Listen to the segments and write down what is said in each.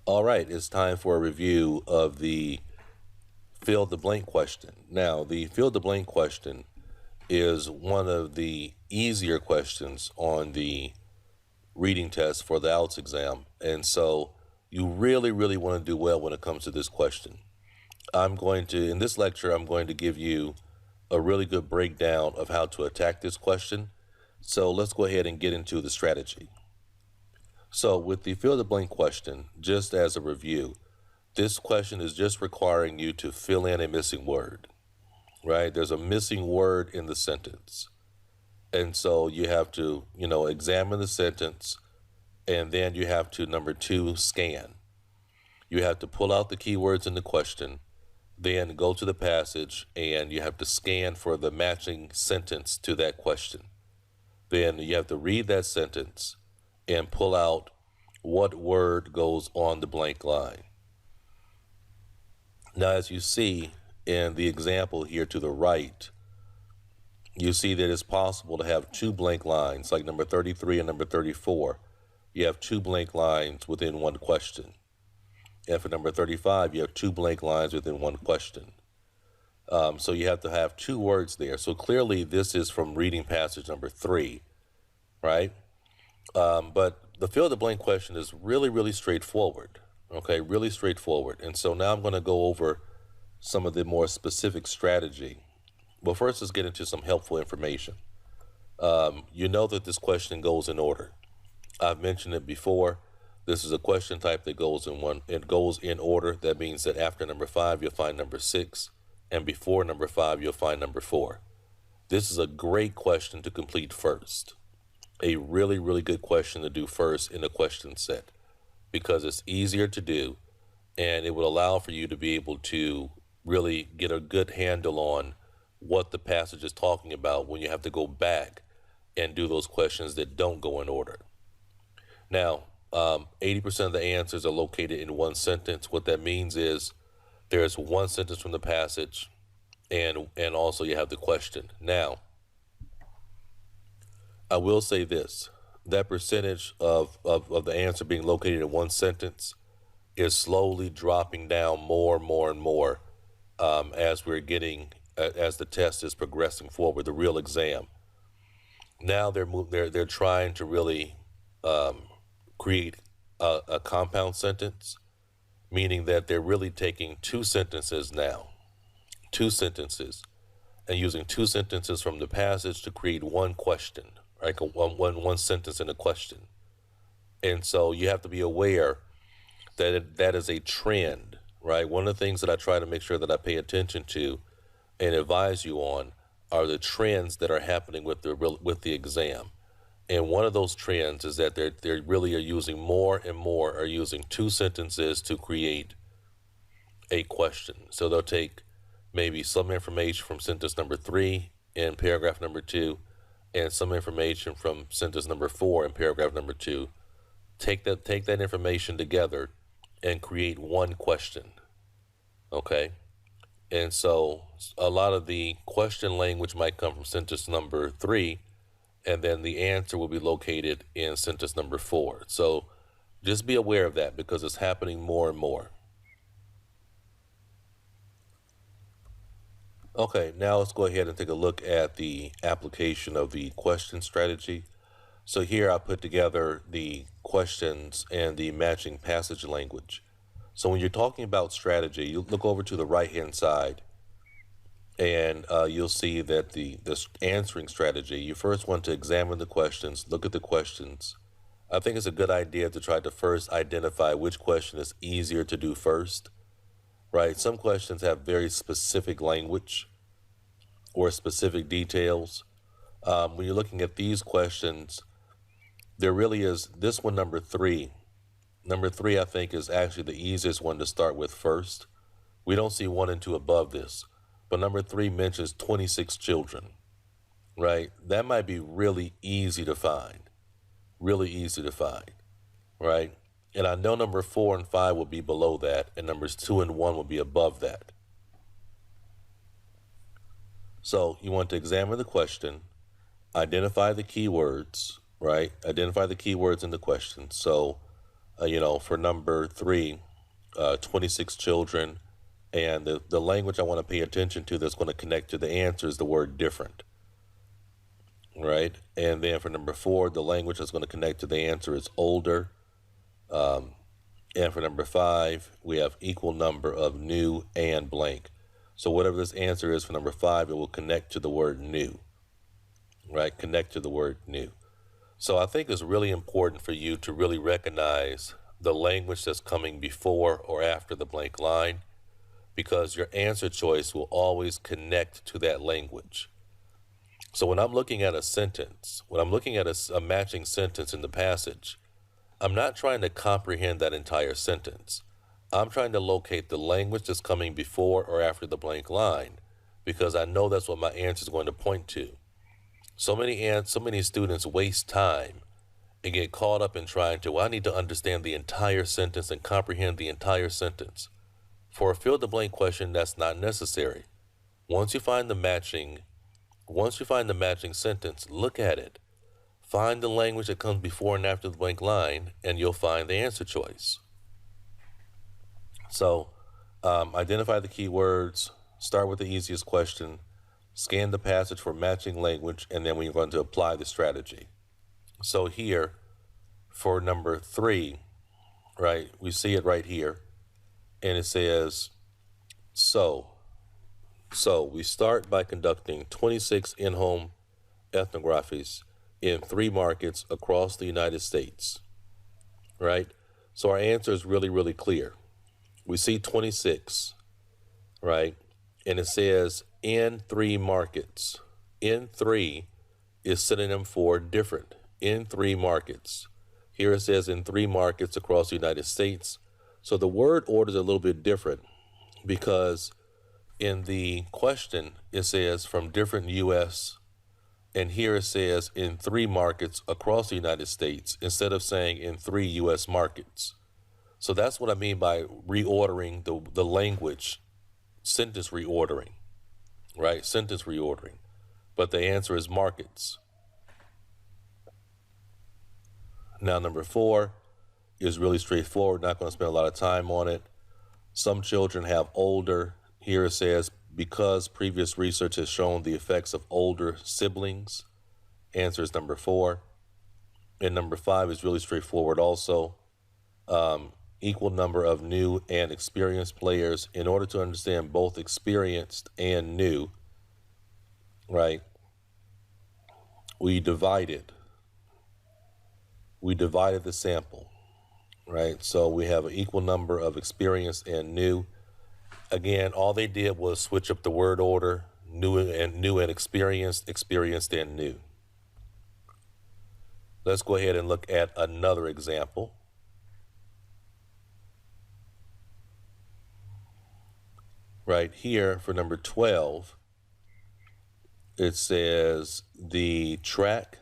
All right, it's time for a review of the fill the blank question. Now, the fill the blank question is one of the easier questions on the reading test for the IELTS exam. And so you really want to do well when it comes to this question. In this lecture, I'm going to give you a really good breakdown of how to attack this question. So let's go ahead and get into the strategy. So with the fill the blank question, just as a review, this question is just requiring you to fill in a missing word, right? There's a missing word in the sentence. And so you have to, examine the sentence, and then you have to, number two, scan. You have to pull out the keywords in the question, then go to the passage, and you have to scan for the matching sentence to that question. Then you have to read that sentence and pull out what word goes on the blank line. Now, as you see in the example here to the right, you see that it's possible to have two blank lines, like number 33 and number 34. You have two blank lines within one question. And for number 35, you have two blank lines within one question. So you have to have two words there. So clearly this is from reading passage number 3, right? But the fill the blank question is really straightforward, okay? Really straightforward. And so now I'm going to go over some of the more specific strategy. But first, let's get into some helpful information. You know that this question goes in order. I've mentioned it before. This is a question type that goes in order. That means that after number 5, you'll find number 6, and before number 5, you'll find number 4. This is a great question to complete first. A really good question to do first in a question set, because it's easier to do, and it will allow for you to be able to really get a good handle on what the passage is talking about when you have to go back and do those questions that don't go in order. Now, 80% of the answers are located in one sentence. What that means is there's one sentence from the passage, and also you have the question. Now, I will say this, that percentage of the answer being located in one sentence is slowly dropping down more and more as the test is progressing forward, the real exam. Now they're trying to really create a compound sentence, meaning that they're really taking two sentences, and using two sentences from the passage to create one question, like one sentence in a question. And so you have to be aware that that is a trend, right? One of the things that I try to make sure that I pay attention to and advise you on are the trends that are happening with the exam. And one of those trends is that they really are using more and more are using two sentences to create a question. So they'll take maybe some information from sentence number 3 in paragraph number 2, and some information from sentence number 4 in paragraph number 2. Take that information together and create one question. Okay? And so a lot of the question language might come from sentence number 3, and then the answer will be located in sentence number 4. So just be aware of that, because it's happening more and more. Okay, now let's go ahead and take a look at the application of the question strategy. So here I put together the questions and the matching passage language. So when you're talking about strategy, you look over to the right-hand side, and you'll see that the answering strategy, you first want to examine the questions, look at the questions. I think it's a good idea to try to first identify which question is easier to do first, right? Some questions have very specific language or specific details. When you're looking at these questions, there really is this one, number 3. Number 3, I think, is actually the easiest one to start with first. We don't see 1 and 2 above this, but number 3 mentions 26 children, right? That might be really easy to find, right? And I know number 4 and 5 will be below that, and numbers 2 and 1 will be above that. So you want to examine the question, identify the keywords, right? Identify the keywords in the question. So For number 3, 26 children. And the language I want to pay attention to that's going to connect to the answer is the word different, right? And then for number 4, the language that's going to connect to the answer is older. And for number 5, we have equal number of new and blank. So whatever this answer is for number 5, it will connect to the word new, right? Connect to the word new. So I think it's really important for you to really recognize the language that's coming before or after the blank line, because your answer choice will always connect to that language. So when I'm looking at a sentence, when I'm looking at a matching sentence in the passage, I'm not trying to comprehend that entire sentence. I'm trying to locate the language that's coming before or after the blank line, because I know that's what my answer is going to point to. So many students waste time and get caught up in trying to, I need to understand the entire sentence and comprehend the entire sentence. For a fill-the-blank question, that's not necessary. Once you find the matching sentence, look at it. Find the language that comes before and after the blank line, and you'll find the answer choice. So, identify the keywords, start with the easiest question, scan the passage for matching language, and then we're going to apply the strategy. So here, for number 3, right, we see it right here, and it says, so we start by conducting 26 in-home ethnographies in 3 markets across the United States, right? So our answer is really, really clear. We see 26, right? And it says in 3 markets. In 3 is synonym for different. In 3 markets. Here it says in 3 markets across the United States. So the word order is a little bit different, because in the question it says from different U.S., and here it says in 3 markets across the United States instead of saying in 3 U.S. markets. So that's what I mean by reordering the language, sentence reordering, right? Sentence reordering. But the answer is markets. Now, number 4 is really straightforward. Not going to spend a lot of time on it. Some children have older. Here it says, because previous research has shown the effects of older siblings. Answer is number 4. And number 5 is really straightforward also. Equal number of new and experienced players. In order to understand both experienced and new, right, we divided the sample, right? So we have an equal number of experienced and new. Again, all they did was switch up the word order, new and experienced, experienced and new. Let's go ahead and look at another example. Right here for number 12, it says the track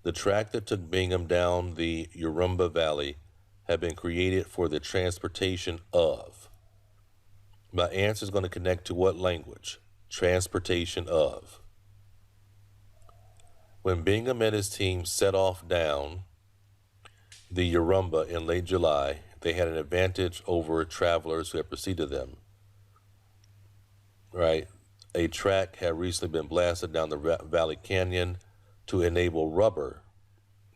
that took Bingham down the Urumba Valley had been created for the transportation of. My answer is going to connect to what language? Transportation of. When Bingham and his team set off down the Urumba in late July, they had an advantage over travelers who had preceded them. Right? A track had recently been blasted down the Valley Canyon to enable rubber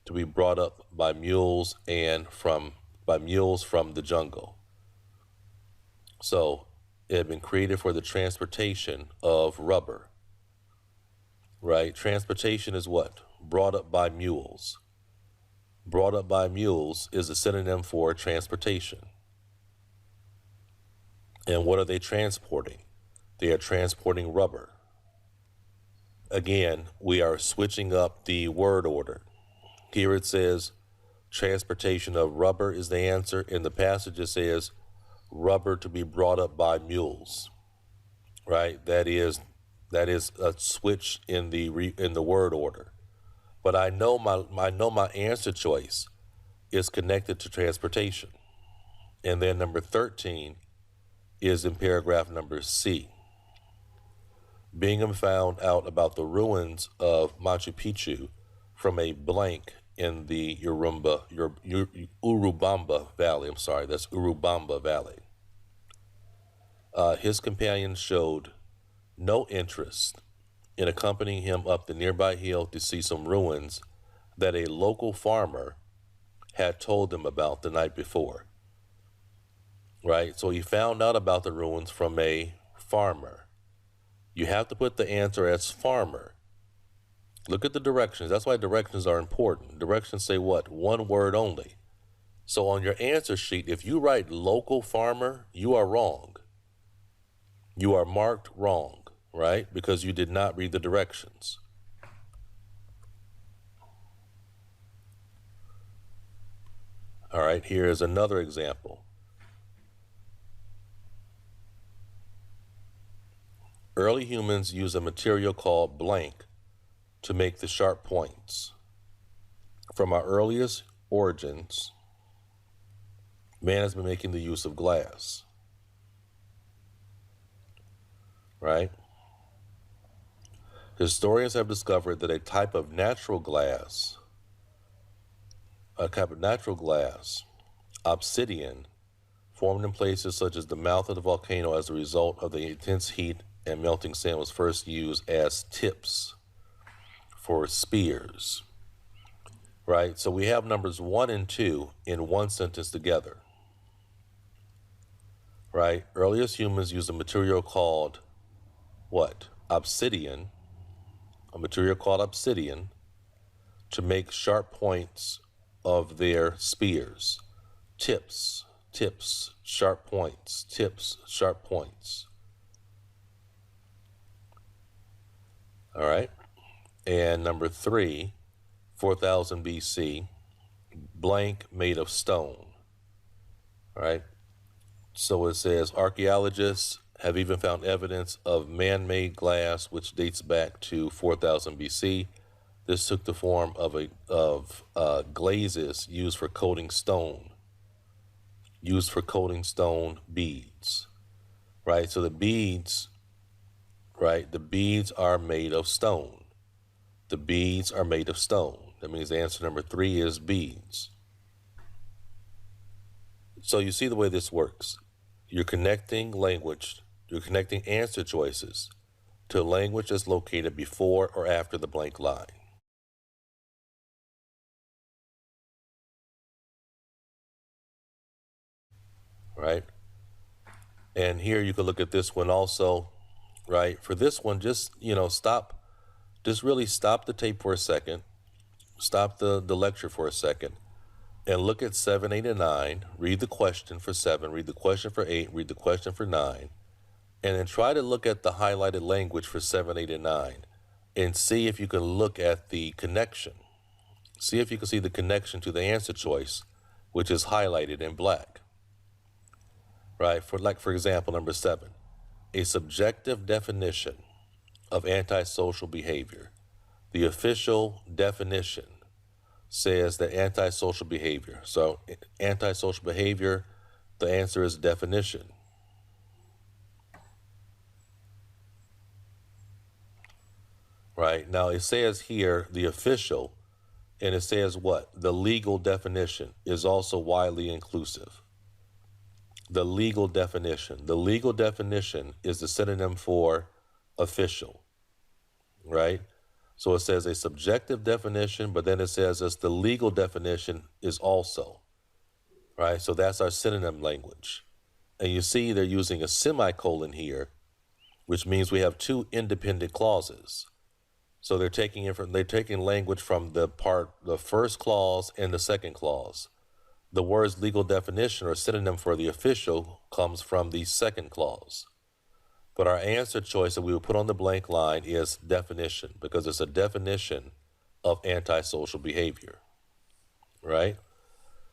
to be brought up by mules from the jungle. So it had been created for the transportation of rubber. Right? Transportation is what? Brought up by mules. Brought up by mules is a synonym for transportation. And what are they transporting? They are transporting rubber. Again, we are switching up the word order. Here it says transportation of rubber is the answer. In the passage it says rubber to be brought up by mules. Right? That is a switch in the word order. But I know my answer choice is connected to transportation. And then number 13 is in paragraph number C. Bingham found out about the ruins of Machu Picchu from a blank in the Urubamba Valley. I'm sorry, that's Urubamba Valley. His companions showed no interest in accompanying him up the nearby hill to see some ruins that a local farmer had told them about the night before. Right? So he found out about the ruins from a farmer. You have to put the answer as farmer. Look at the directions. That's why directions are important. Directions say what? One word only. So on your answer sheet, if you write local farmer, you are wrong. You are marked wrong, right? Because you did not read the directions. All right, here is another example. Early humans used a material called blank to make the sharp points. From our earliest origins, man has been making the use of glass. Right? Historians have discovered that a type of natural glass, obsidian, formed in places such as the mouth of the volcano as a result of the intense heat and melting sand, was first used as tips for spears. Right? So we have numbers 1 and 2 in one sentence together. Right? Earliest humans used a material called what? Obsidian. A material called obsidian to make sharp points of their spears. Tips, sharp points, tips, sharp points. All right. And number 3, 4000 BC, blank made of stone. All right. So it says archaeologists have even found evidence of man-made glass which dates back to 4000 BC. This took the form of glazes used for coating stone beads. Right? So the beads, right? The beads are made of stone. The beads are made of stone. That means the answer number 3 is beads. So you see the way this works. You're connecting answer choices to language that's located before or after the blank line. Right? And here you can look at this one also, right? For this one, just really stop the tape for a second, stop the lecture for a second, and look at 7, 8, and 9. Read the question for 7, read the question for 8, read the question for 9, and then try to look at the highlighted language for 7, 8, and 9, and see if you can look at the connection. See if you can see the connection to the answer choice, which is highlighted in black. Right? For example, number 7, a subjective definition of antisocial behavior. The official definition says that antisocial behavior. So antisocial behavior, the answer is definition. Right? Now it says here the official, and it says what? The legal definition is also widely inclusive. The legal definition. The legal definition is the synonym for official. Right? So it says a subjective definition, but then it says as the legal definition is also. Right? So that's our synonym language. And you see they're using a semicolon here, which means we have 2 independent clauses. So they're taking language from the first clause and the second clause. The words legal definition or synonym for the official comes from the second clause. But our answer choice that we would put on the blank line is definition, because it's a definition of antisocial behavior. Right?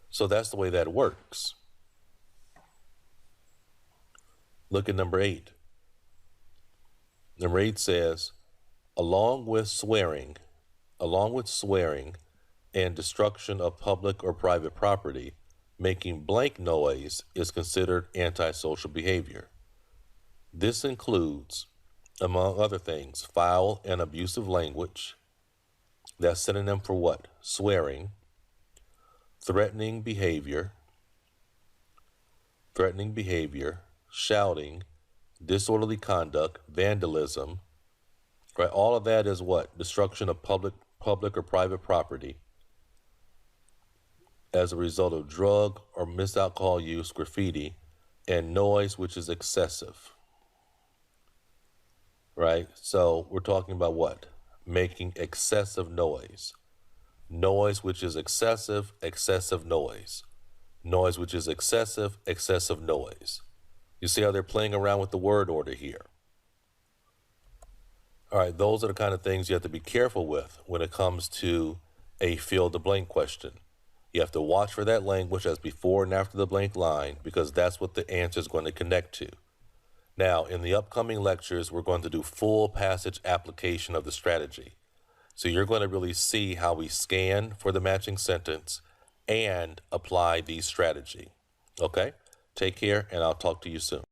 So that's the way that works. Look at number 8. Number 8 says, along with swearing and destruction of public or private property, making blank noise is considered antisocial behavior. This includes, among other things, foul and abusive language, That's synonym for what? Swearing, threatening behavior, shouting, disorderly conduct, vandalism, right? All of that is what? Destruction of public or private property as a result of drug or missed alcohol use, graffiti, and noise, which is excessive, right? So we're talking about what? Making excessive noise. Noise which is excessive, excessive noise. Noise which is excessive, excessive noise. You see how they're playing around with the word order here. All right, those are the kind of things you have to be careful with when it comes to a fill the blank question. You have to watch for that language as before and after the blank line, because that's what the answer is going to connect to. Now, in the upcoming lectures, we're going to do full passage application of the strategy. So you're going to really see how we scan for the matching sentence and apply the strategy. Okay? Take care, and I'll talk to you soon.